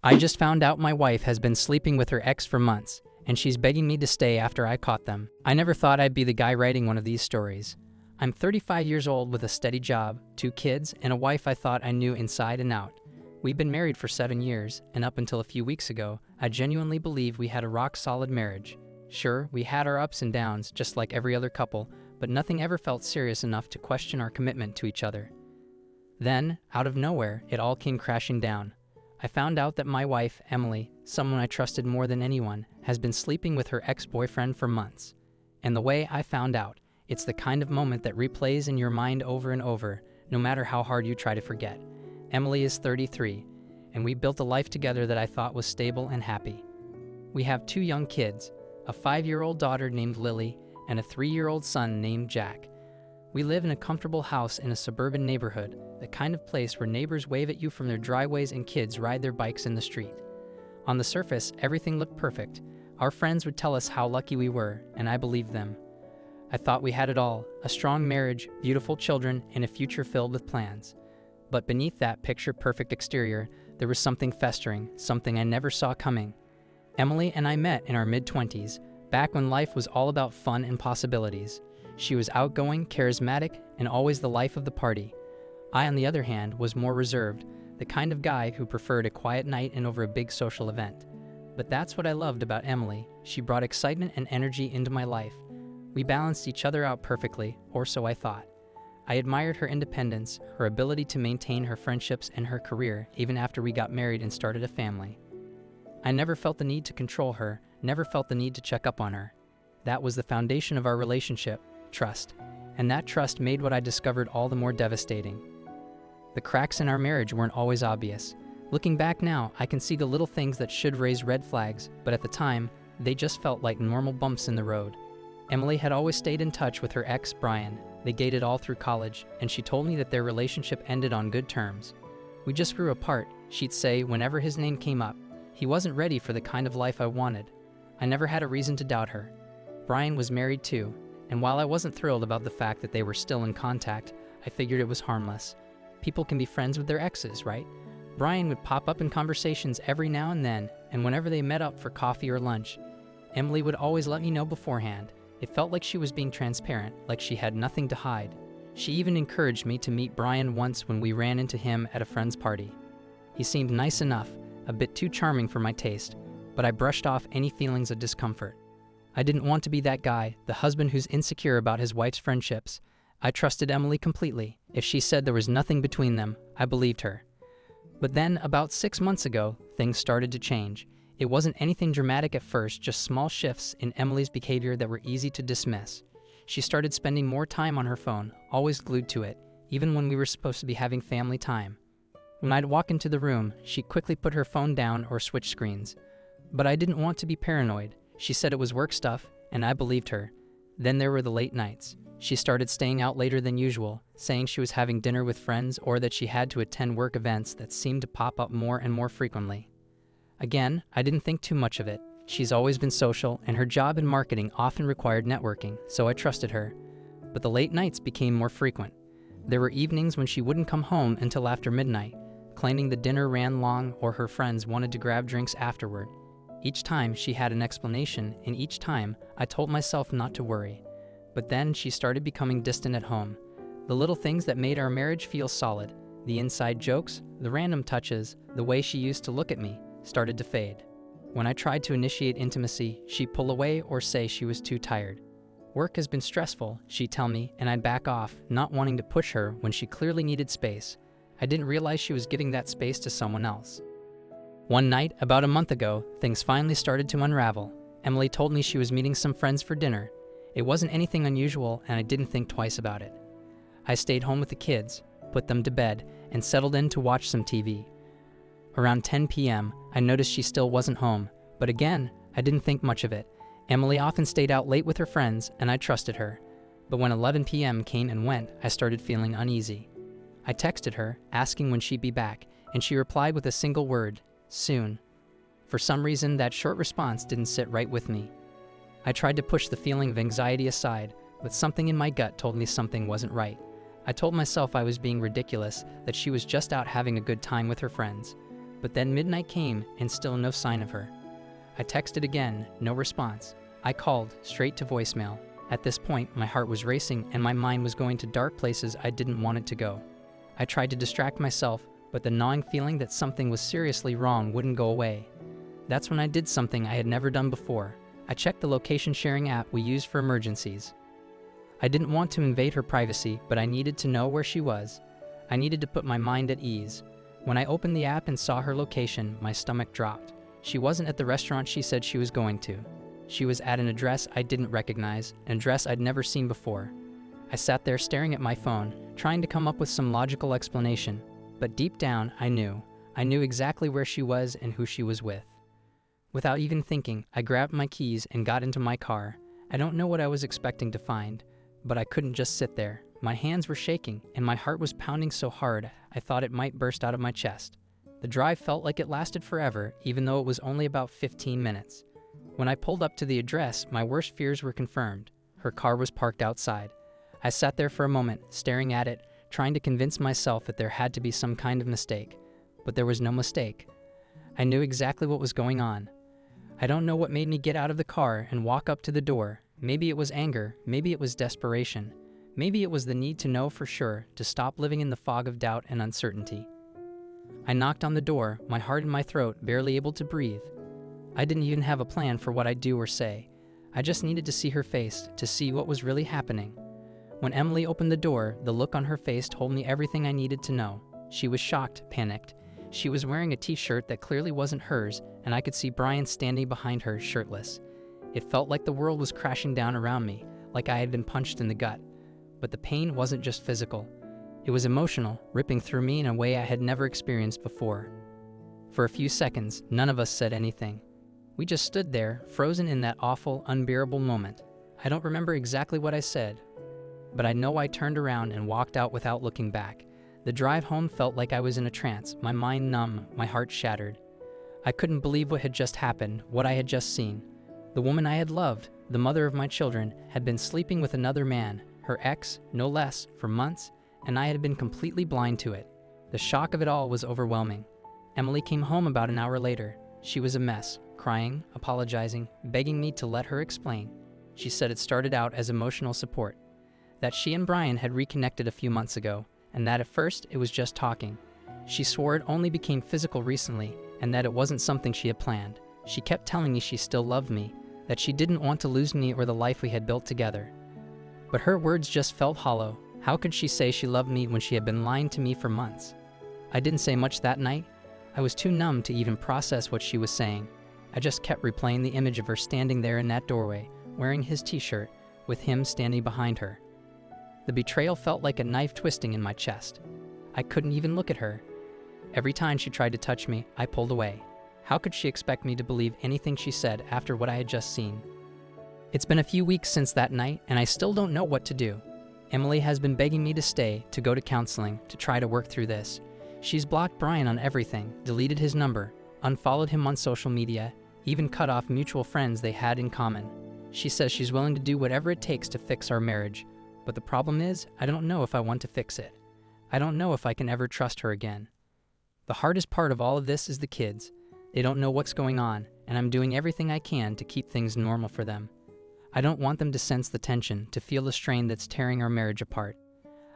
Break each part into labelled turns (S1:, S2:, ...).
S1: I just found out my wife has been sleeping with her ex for months, and she's begging me to stay after I caught them. I never thought I'd be the guy writing one of these stories. I'm 35 years old with a steady job, 2 kids, and a wife I thought I knew inside and out. We've been married for 7 years, and up until a few weeks ago, I genuinely believed we had a rock-solid marriage. Sure, we had our ups and downs, just like every other couple, but nothing ever felt serious enough to question our commitment to each other. Then, out of nowhere, it all came crashing down. I found out that my wife, Emily, someone I trusted more than anyone, has been sleeping with her ex-boyfriend for months. And the way I found out, it's the kind of moment that replays in your mind over and over, no matter how hard you try to forget. Emily is 33, and we built a life together that I thought was stable and happy. We have 2 young kids, a 5-year-old daughter named Lily, and a 3-year-old son named Jack. We live in a comfortable house in a suburban neighborhood, the kind of place where neighbors wave at you from their driveways and kids ride their bikes in the street. On the surface, everything looked perfect. Our friends would tell us how lucky we were, and I believed them. I thought we had it all, a strong marriage, beautiful children, and a future filled with plans. But beneath that picture-perfect exterior, there was something festering, something I never saw coming. Emily and I met in our mid-20s, back when life was all about fun and possibilities. She was outgoing, charismatic, and always the life of the party. I, on the other hand, was more reserved, the kind of guy who preferred a quiet night and over a big social event. But that's what I loved about Emily. She brought excitement and energy into my life. We balanced each other out perfectly, or so I thought. I admired her independence, her ability to maintain her friendships and her career even after we got married and started a family. I never felt the need to control her, never felt the need to check up on her. That was the foundation of our relationship, trust. And that trust made what I discovered all the more devastating. The cracks in our marriage weren't always obvious. Looking back now, I can see the little things that should raise red flags, but at the time, they just felt like normal bumps in the road. Emily had always stayed in touch with her ex, Brian. They dated all through college, and she told me that their relationship ended on good terms. We just grew apart, she'd say whenever his name came up. He wasn't ready for the kind of life I wanted. I never had a reason to doubt her. Brian was married too, and while I wasn't thrilled about the fact that they were still in contact, I figured it was harmless. People can be friends with their exes, right? Brian would pop up in conversations every now and then, and whenever they met up for coffee or lunch, Emily would always let me know beforehand. It felt like she was being transparent, like she had nothing to hide. She even encouraged me to meet Brian once when we ran into him at a friend's party. He seemed nice enough, a bit too charming for my taste, but I brushed off any feelings of discomfort. I didn't want to be that guy, the husband who's insecure about his wife's friendships. I trusted Emily completely. If she said there was nothing between them, I believed her. But then, about 6 months ago, things started to change. It wasn't anything dramatic at first, just small shifts in Emily's behavior that were easy to dismiss. She started spending more time on her phone, always glued to it, even when we were supposed to be having family time. When I'd walk into the room, she'd quickly put her phone down or switch screens. But I didn't want to be paranoid. She said it was work stuff, and I believed her. Then there were the late nights. She started staying out later than usual, saying she was having dinner with friends or that she had to attend work events that seemed to pop up more and more frequently. Again, I didn't think too much of it. She's always been social, and her job in marketing often required networking, so I trusted her. But the late nights became more frequent. There were evenings when she wouldn't come home until after midnight, claiming the dinner ran long or her friends wanted to grab drinks afterward. Each time she had an explanation, and each time I told myself not to worry. But then she started becoming distant at home. The little things that made our marriage feel solid, the inside jokes, the random touches, the way she used to look at me, started to fade. When I tried to initiate intimacy, she'd pull away or say she was too tired. Work has been stressful, she'd tell me, and I'd back off, not wanting to push her when she clearly needed space. I didn't realize she was giving that space to someone else. One night, about a month ago, things finally started to unravel. Emily told me she was meeting some friends for dinner. It wasn't anything unusual, and I didn't think twice about it. I stayed home with the kids, put them to bed, and settled in to watch some TV. Around 10 p.m., I noticed she still wasn't home, but again, I didn't think much of it. Emily often stayed out late with her friends, and I trusted her. But when 11 p.m. came and went, I started feeling uneasy. I texted her, asking when she'd be back, and she replied with a single word, soon. For some reason, that short response didn't sit right with me. I tried to push the feeling of anxiety aside, but something in my gut told me something wasn't right. I told myself I was being ridiculous, that she was just out having a good time with her friends. But then midnight came and still no sign of her. I texted again, no response. I called, straight to voicemail. At this point, my heart was racing and my mind was going to dark places I didn't want it to go. I tried to distract myself, but the gnawing feeling that something was seriously wrong wouldn't go away. That's when I did something I had never done before. I checked the location sharing app we use for emergencies. I didn't want to invade her privacy, but I needed to know where she was. I needed to put my mind at ease. When I opened the app and saw her location, my stomach dropped. She wasn't at the restaurant she said she was going to. She was at an address I didn't recognize, an address I'd never seen before. I sat there staring at my phone, trying to come up with some logical explanation. But deep down, I knew. I knew exactly where she was and who she was with. Without even thinking, I grabbed my keys and got into my car. I don't know what I was expecting to find, but I couldn't just sit there. My hands were shaking, and my heart was pounding so hard I thought it might burst out of my chest. The drive felt like it lasted forever, even though it was only about 15 minutes. When I pulled up to the address, my worst fears were confirmed. Her car was parked outside. I sat there for a moment, staring at it, trying to convince myself that there had to be some kind of mistake. But there was no mistake. I knew exactly what was going on. I don't know what made me get out of the car and walk up to the door. Maybe it was anger, maybe it was desperation. Maybe it was the need to know for sure, to stop living in the fog of doubt and uncertainty. I knocked on the door, my heart in my throat, barely able to breathe. I didn't even have a plan for what I'd do or say. I just needed to see her face, to see what was really happening. When Emily opened the door, the look on her face told me everything I needed to know. She was shocked, panicked. She was wearing a t-shirt that clearly wasn't hers, and I could see Brian standing behind her, shirtless. It felt like the world was crashing down around me, like I had been punched in the gut. But the pain wasn't just physical. It was emotional, ripping through me in a way I had never experienced before. For a few seconds, none of us said anything. We just stood there, frozen in that awful, unbearable moment. I don't remember exactly what I said, but I know I turned around and walked out without looking back. The drive home felt like I was in a trance, my mind numb, my heart shattered. I couldn't believe what had just happened, what I had just seen. The woman I had loved, the mother of my children, had been sleeping with another man, her ex, no less, for months, and I had been completely blind to it. The shock of it all was overwhelming. Emily came home about an hour later. She was a mess, crying, apologizing, begging me to let her explain. She said it started out as emotional support, that she and Brian had reconnected a few months ago, and that at first it was just talking. She swore it only became physical recently, and that it wasn't something she had planned. She kept telling me she still loved me, that she didn't want to lose me or the life we had built together. But her words just felt hollow. How could she say she loved me when she had been lying to me for months? I didn't say much that night. I was too numb to even process what she was saying. I just kept replaying the image of her standing there in that doorway, wearing his t-shirt, with him standing behind her. The betrayal felt like a knife twisting in my chest. I couldn't even look at her. Every time she tried to touch me, I pulled away. How could she expect me to believe anything she said after what I had just seen? It's been a few weeks since that night, and I still don't know what to do. Emily has been begging me to stay, to go to counseling, to try to work through this. She's blocked Brian on everything, deleted his number, unfollowed him on social media, even cut off mutual friends they had in common. She says she's willing to do whatever it takes to fix our marriage, but the problem is, I don't know if I want to fix it. I don't know if I can ever trust her again. The hardest part of all of this is the kids. They don't know what's going on, and I'm doing everything I can to keep things normal for them. I don't want them to sense the tension, to feel the strain that's tearing our marriage apart.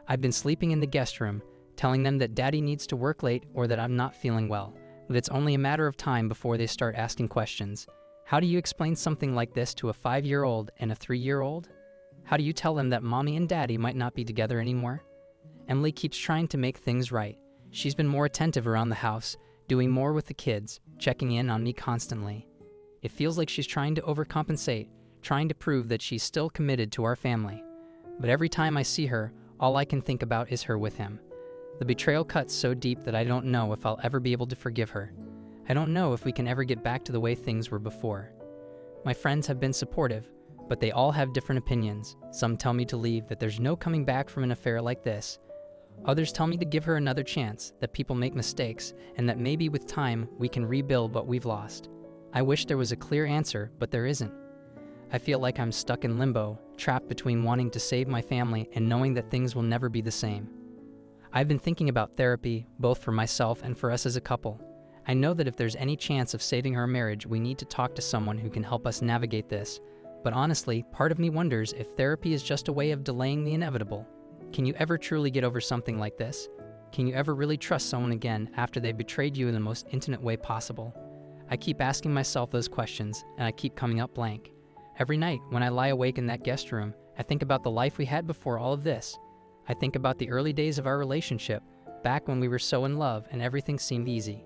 S1: I've been sleeping in the guest room, telling them that Daddy needs to work late or that I'm not feeling well, but it's only a matter of time before they start asking questions. How do you explain something like this to a 5-year-old and a 3-year-old? How do you tell them that Mommy and Daddy might not be together anymore? Emily keeps trying to make things right. She's been more attentive around the house, doing more with the kids, checking in on me constantly. It feels like she's trying to overcompensate, trying to prove that she's still committed to our family. But every time I see her, all I can think about is her with him. The betrayal cuts so deep that I don't know if I'll ever be able to forgive her. I don't know if we can ever get back to the way things were before. My friends have been supportive, but they all have different opinions. Some tell me to leave, that there's no coming back from an affair like this. Others tell me to give her another chance, that people make mistakes, and that maybe with time we can rebuild what we've lost. I wish there was a clear answer, but there isn't. I feel like I'm stuck in limbo, trapped between wanting to save my family and knowing that things will never be the same. I've been thinking about therapy, both for myself and for us as a couple. I know that if there's any chance of saving our marriage, we need to talk to someone who can help us navigate this. But honestly, part of me wonders if therapy is just a way of delaying the inevitable. Can you ever truly get over something like this? Can you ever really trust someone again after they betrayed you in the most intimate way possible? I keep asking myself those questions, and I keep coming up blank. Every night, when I lie awake in that guest room, I think about the life we had before all of this. I think about the early days of our relationship, back when we were so in love and everything seemed easy.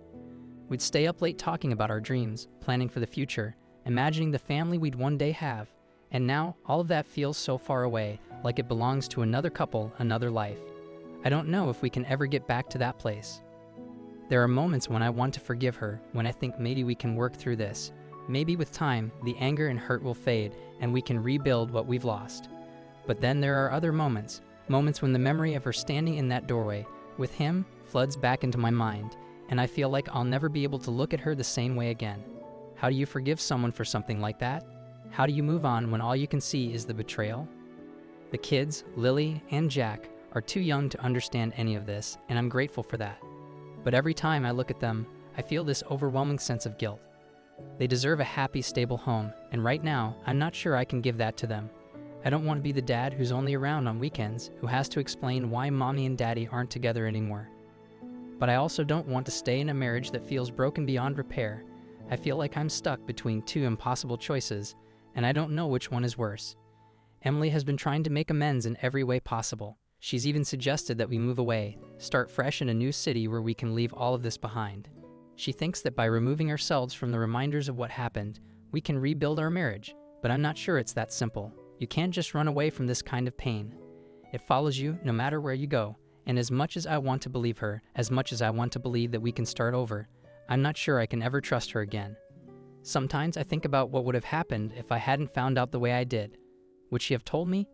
S1: We'd stay up late talking about our dreams, planning for the future, imagining the family we'd one day have. And now, all of that feels so far away, like it belongs to another couple, another life. I don't know if we can ever get back to that place. There are moments when I want to forgive her, when I think maybe we can work through this. Maybe with time, the anger and hurt will fade, and we can rebuild what we've lost. But then there are other moments when the memory of her standing in that doorway, with him, floods back into my mind, and I feel like I'll never be able to look at her the same way again. How do you forgive someone for something like that? How do you move on when all you can see is the betrayal? The kids, Lily and Jack, are too young to understand any of this, and I'm grateful for that. But every time I look at them, I feel this overwhelming sense of guilt. They deserve a happy, stable home, and right now, I'm not sure I can give that to them. I don't want to be the dad who's only around on weekends, who has to explain why mommy and daddy aren't together anymore. But I also don't want to stay in a marriage that feels broken beyond repair. I feel like I'm stuck between two impossible choices, and I don't know which one is worse. Emily has been trying to make amends in every way possible. She's even suggested that we move away, start fresh in a new city where we can leave all of this behind. She thinks that by removing ourselves from the reminders of what happened, we can rebuild our marriage, but I'm not sure it's that simple. You can't just run away from this kind of pain. It follows you no matter where you go, and as much as I want to believe her, as much as I want to believe that we can start over, I'm not sure I can ever trust her again. Sometimes I think about what would have happened if I hadn't found out the way I did. Would she have told me?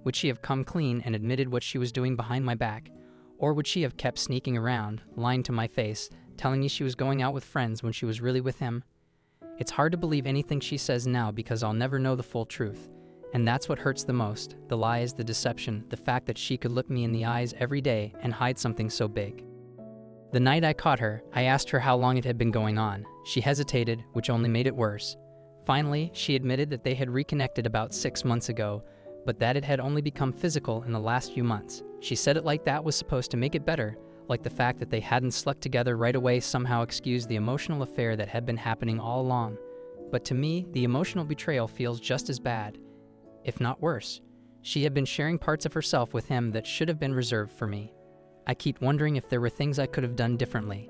S1: Would she have come clean and admitted what she was doing behind my back? Or would she have kept sneaking around, lying to my face, telling me she was going out with friends when she was really with him? It's hard to believe anything she says now because I'll never know the full truth. And that's what hurts the most, the lies, the deception, the fact that she could look me in the eyes every day and hide something so big. The night I caught her, I asked her how long it had been going on. She hesitated, which only made it worse. Finally, she admitted that they had reconnected about 6 months ago, but that it had only become physical in the last few months. She said it like that was supposed to make it better, like the fact that they hadn't slept together right away somehow excused the emotional affair that had been happening all along. But to me, the emotional betrayal feels just as bad, if not worse. She had been sharing parts of herself with him that should have been reserved for me. I keep wondering if there were things I could have done differently.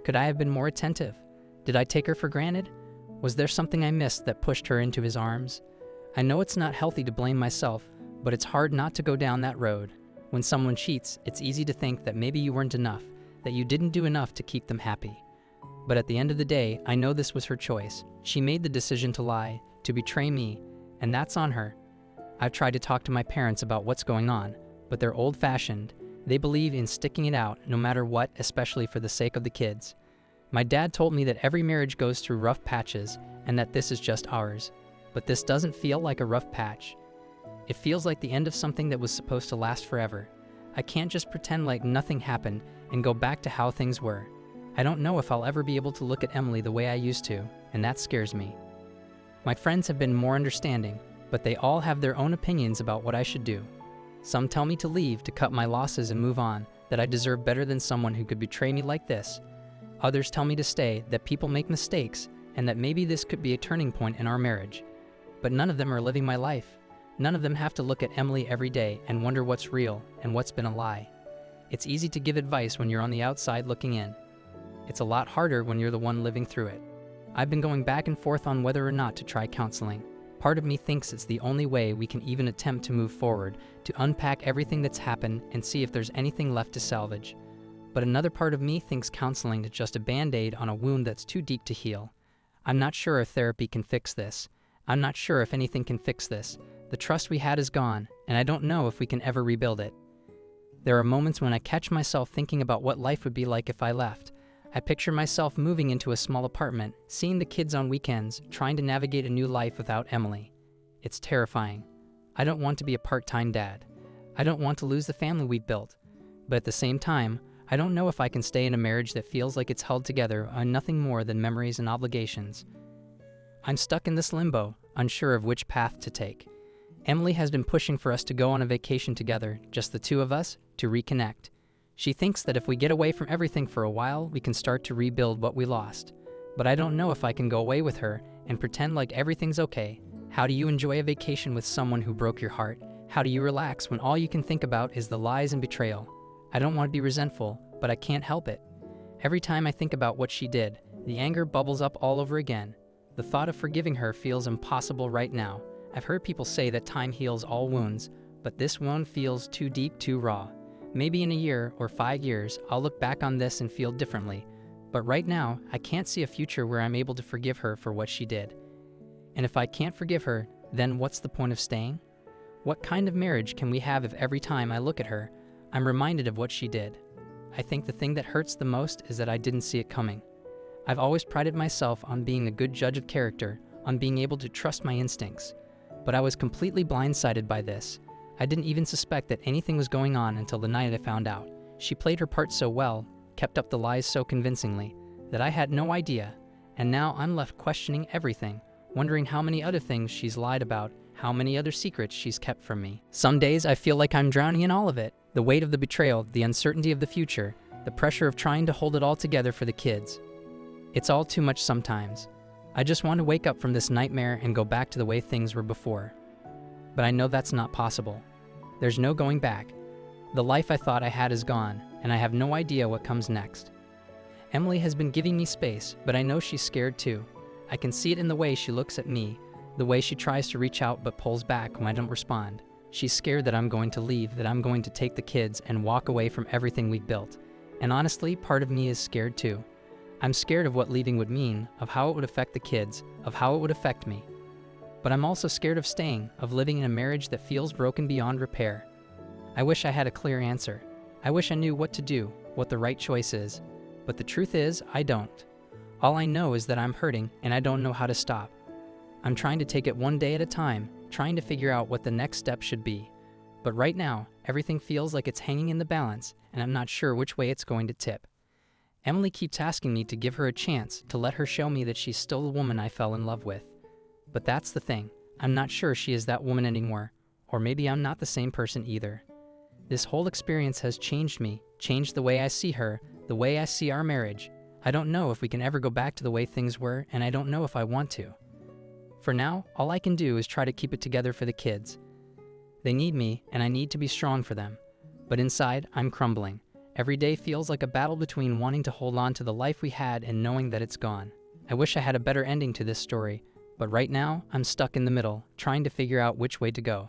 S1: Could I have been more attentive? Did I take her for granted? Was there something I missed that pushed her into his arms? I know it's not healthy to blame myself, but it's hard not to go down that road. When someone cheats, it's easy to think that maybe you weren't enough, that you didn't do enough to keep them happy. But at the end of the day, I know this was her choice. She made the decision to lie, to betray me, and that's on her. I've tried to talk to my parents about what's going on, but they're old-fashioned. They believe in sticking it out, no matter what, especially for the sake of the kids. My dad told me that every marriage goes through rough patches, and that this is just ours. But this doesn't feel like a rough patch. It feels like the end of something that was supposed to last forever. I can't just pretend like nothing happened and go back to how things were. I don't know if I'll ever be able to look at Emily the way I used to, and that scares me. My friends have been more understanding, but they all have their own opinions about what I should do. Some tell me to leave, to cut my losses and move on, that I deserve better than someone who could betray me like this. Others tell me to stay, that people make mistakes, and that maybe this could be a turning point in our marriage. But none of them are living my life. None of them have to look at Emily every day and wonder what's real and what's been a lie. It's easy to give advice when you're on the outside looking in. It's a lot harder when you're the one living through it. I've been going back and forth on whether or not to try counseling. Part of me thinks it's the only way we can even attempt to move forward, to unpack everything that's happened and see if there's anything left to salvage. But another part of me thinks counseling is just a band-aid on a wound that's too deep to heal. I'm not sure if therapy can fix this. I'm not sure if anything can fix this. The trust we had is gone, and I don't know if we can ever rebuild it. There are moments when I catch myself thinking about what life would be like if I left. I picture myself moving into a small apartment, seeing the kids on weekends, trying to navigate a new life without Emily. It's terrifying. I don't want to be a part-time dad. I don't want to lose the family we've built. But at the same time, I don't know if I can stay in a marriage that feels like it's held together on nothing more than memories and obligations. I'm stuck in this limbo, unsure of which path to take. Emily has been pushing for us to go on a vacation together, just the two of us, to reconnect. She thinks that if we get away from everything for a while, we can start to rebuild what we lost. But I don't know if I can go away with her and pretend like everything's okay. How do you enjoy a vacation with someone who broke your heart? How do you relax when all you can think about is the lies and betrayal? I don't want to be resentful, but I can't help it. Every time I think about what she did, the anger bubbles up all over again. The thought of forgiving her feels impossible right now. I've heard people say that time heals all wounds, but this wound feels too deep, too raw. Maybe in a year or 5 years, I'll look back on this and feel differently. But right now, I can't see a future where I'm able to forgive her for what she did. And if I can't forgive her, then what's the point of staying? What kind of marriage can we have if every time I look at her, I'm reminded of what she did? I think the thing that hurts the most is that I didn't see it coming. I've always prided myself on being a good judge of character, on being able to trust my instincts. But I was completely blindsided by this. I didn't even suspect that anything was going on until the night I found out. She played her part so well, kept up the lies so convincingly, that I had no idea. And now I'm left questioning everything, wondering how many other things she's lied about, how many other secrets she's kept from me. Some days I feel like I'm drowning in all of it. The weight of the betrayal, the uncertainty of the future, the pressure of trying to hold it all together for the kids. It's all too much sometimes. I just want to wake up from this nightmare and go back to the way things were before. But I know that's not possible. There's no going back. The life I thought I had is gone, and I have no idea what comes next. Emily has been giving me space, but I know she's scared too. I can see it in the way she looks at me, the way she tries to reach out but pulls back when I don't respond. She's scared that I'm going to leave, that I'm going to take the kids and walk away from everything we've built. And honestly, part of me is scared too. I'm scared of what leaving would mean, of how it would affect the kids, of how it would affect me. But I'm also scared of staying, of living in a marriage that feels broken beyond repair. I wish I had a clear answer. I wish I knew what to do, what the right choice is. But the truth is, I don't. All I know is that I'm hurting and I don't know how to stop. I'm trying to take it one day at a time, trying to figure out what the next step should be. But right now, everything feels like it's hanging in the balance, and I'm not sure which way it's going to tip. Emily keeps asking me to give her a chance, to let her show me that she's still the woman I fell in love with. But that's the thing. I'm not sure she is that woman anymore, or maybe I'm not the same person either. This whole experience has changed me, changed the way I see her, the way I see our marriage. I don't know if we can ever go back to the way things were, and I don't know if I want to. For now, all I can do is try to keep it together for the kids. They need me, and I need to be strong for them. But inside, I'm crumbling. Every day feels like a battle between wanting to hold on to the life we had and knowing that it's gone. I wish I had a better ending to this story, but right now, I'm stuck in the middle, trying to figure out which way to go.